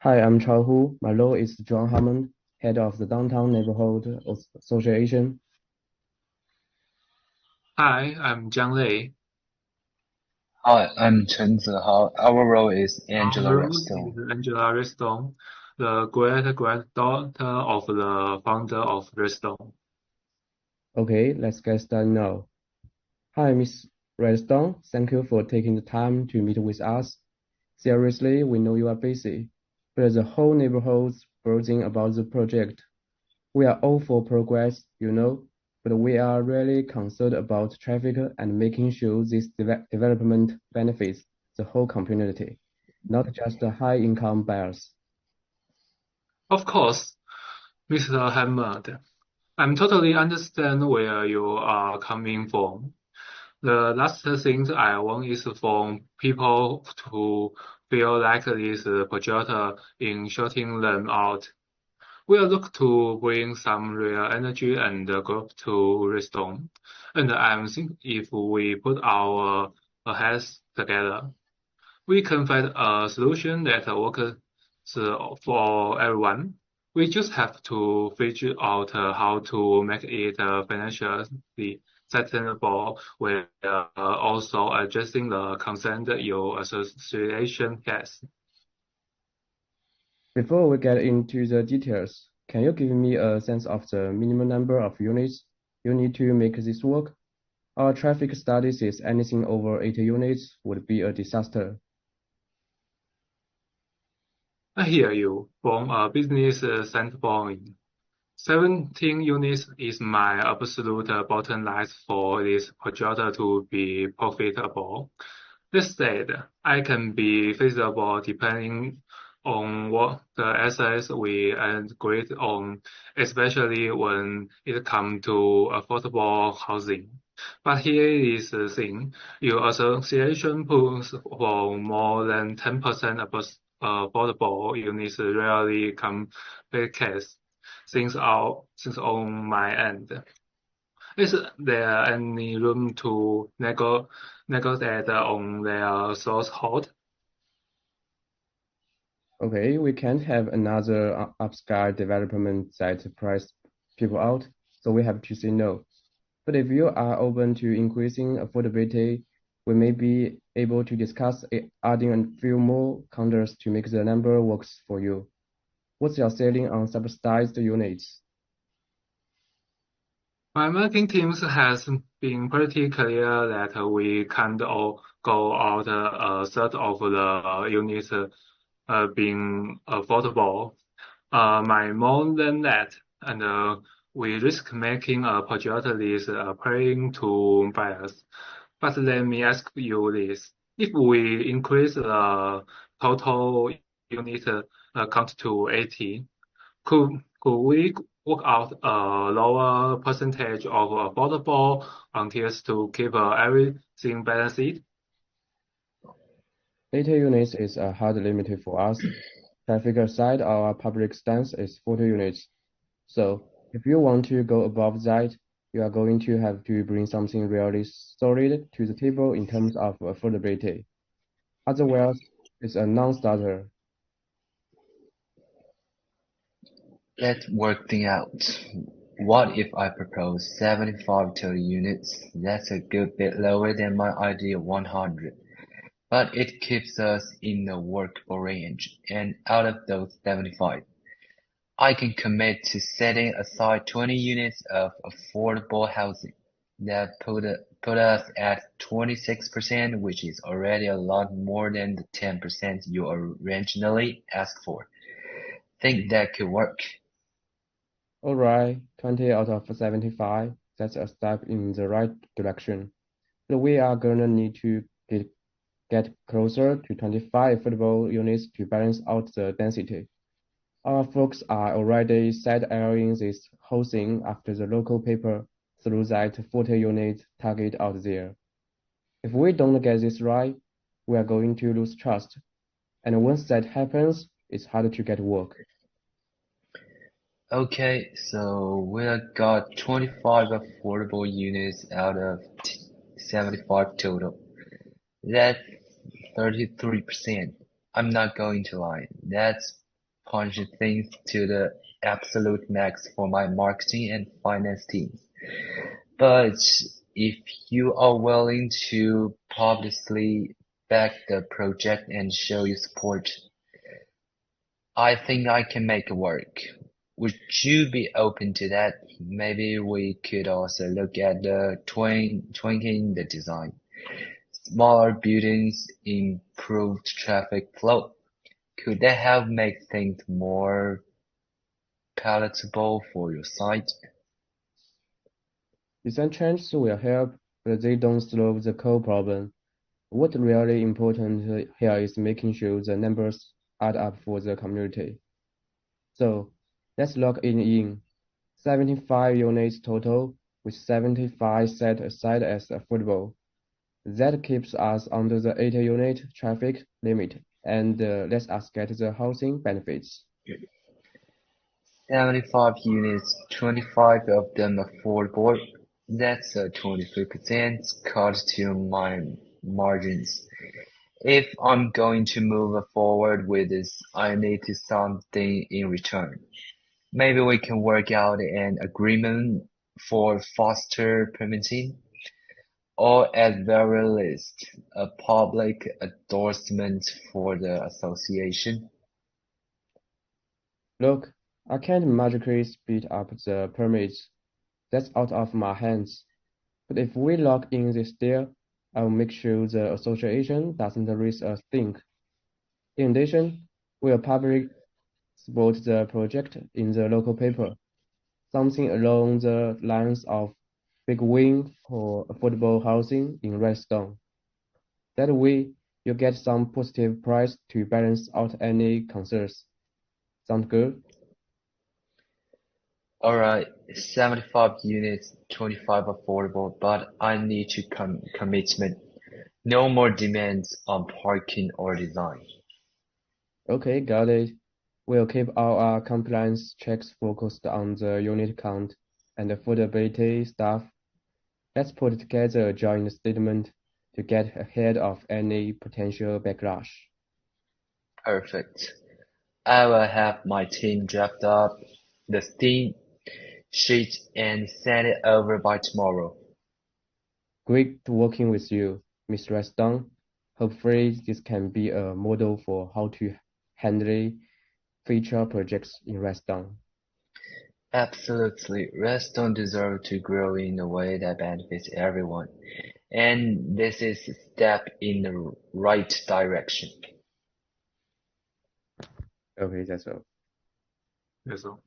Hi, I'm Chao Hu. My role is John Hammond, head of the Downtown Neighborhood Association. Hi, I'm Jiang Lei. Hi, I'm Chen Zihao. Our role is Angela Our is Redstone. Angela Redstone, the great-granddaughter of the founder of Redstone. Okay, let's get started now. Hi, Miss Redstone. Thank you for taking the time to meet with us. Seriously, we know you are busy, but the whole neighborhood's buzzing about the project. We are all for progress, but we are really concerned about traffic and making sure this development benefits the whole community, not just the high-income buyers. Of course, Mr. Hammond, I'm totally understand where you are coming from. The last thing I want is for people to feel like this project in shutting them out. We'll look to bring some real energy and growth to Redstone. And I'm think if we put our heads together, we can find a solution that works for everyone. We just have to figure out how to make it financially sustainable while also addressing the concern that your association has. Before we get into the details, can you give me a sense of the minimum number of units you need to make this work? Our traffic study says anything over 80 units would be a disaster. I hear you from a business standpoint. 17 units is my absolute bottom line for this project to be profitable. This said, I can be feasible depending on what the assets we agree on, especially when it comes to affordable housing. But here is the thing, your association pulls for more than 10% affordable units rarely come with case. Things on my end. Is there any room to negotiate on their source hold? Okay, we can't have another upscale development that price people out, so we have to say no. But if you are open to increasing affordability, we may be able to discuss adding a few more counters to make the number works for you. What's your selling on subsidized units? My marketing team has been pretty clear that we can't all go out a third of the units being affordable. My more than that, and we risk making a project list appealing to buyers. But let me ask you this: if we increase the total unit count to 80, could we work out a lower percentage of affordable until to keep everything balanced? 80 units is a hard limit for us. Traffic aside, our public stance is 40 units. So if you want to go above that, you are going to have to bring something really solid to the table in terms of affordability. Otherwise, it's a non-starter. Let's work things out. What if I propose 75 total units? That's a good bit lower than my ideal 100, but it keeps us in the workable range. And out of those 75, I can commit to setting aside 20 units of affordable housing. That put us at 26%, which is already a lot more than the 10% you originally asked for. Think that could work. All right, 20 out of 75. That's a step in the right direction. But we are gonna need to get closer to 25 affordable units to balance out the density. Our folks are already side-eyeing this whole thing after the local paper threw that 40 unit target out there. If we don't get this right, we are going to lose trust. And once that happens, it's harder to get work. Okay, so we've got 25 affordable units out of 75 total. That's 33%. I'm not going to lie. That's pushing things to the absolute max for my marketing and finance teams. But if you are willing to publicly back the project and show your support, I think I can make it work. Would you be open to that? Maybe we could also look at the tweaking the design. Smaller buildings, improved traffic flow. Could that help make things more palatable for your site? Design changes will help, but they don't solve the core problem. What really important here is making sure the numbers add up for the community. So let's log in 75 units total, with 75 set aside as affordable. That keeps us under the 80 unit traffic limit and lets us get the housing benefits. 75 units, 25 of them affordable. That's a 23% cut to my margins. If I'm going to move forward with this, I need to something in return. Maybe we can work out an agreement for faster permitting, or at very least, a public endorsement for the association. Look, I can't magically speed up the permits. That's out of my hands. But if we lock in this deal, I'll make sure the association doesn't risk a thing. In addition, we'll publicly support the project in the local paper, something along the lines of big win for affordable housing in Redstone. That way, you get some positive price to balance out any concerns. Sound good? Alright, 75 units, 25 affordable, but I need to commitment. No more demands on parking or design. Okay, got it. We'll keep all our compliance checks focused on the unit count and affordability stuff. Let's put together a joint statement to get ahead of any potential backlash. Perfect. I will have my team draft up the Steam sheet and send it over by tomorrow. Great working with you, Ms. Reston. Hopefully, this can be a model for how to handle future projects in Redstone. Absolutely. Redstone deserves to grow in a way that benefits everyone. And this is a step in the right direction. Okay, that's all. That's all.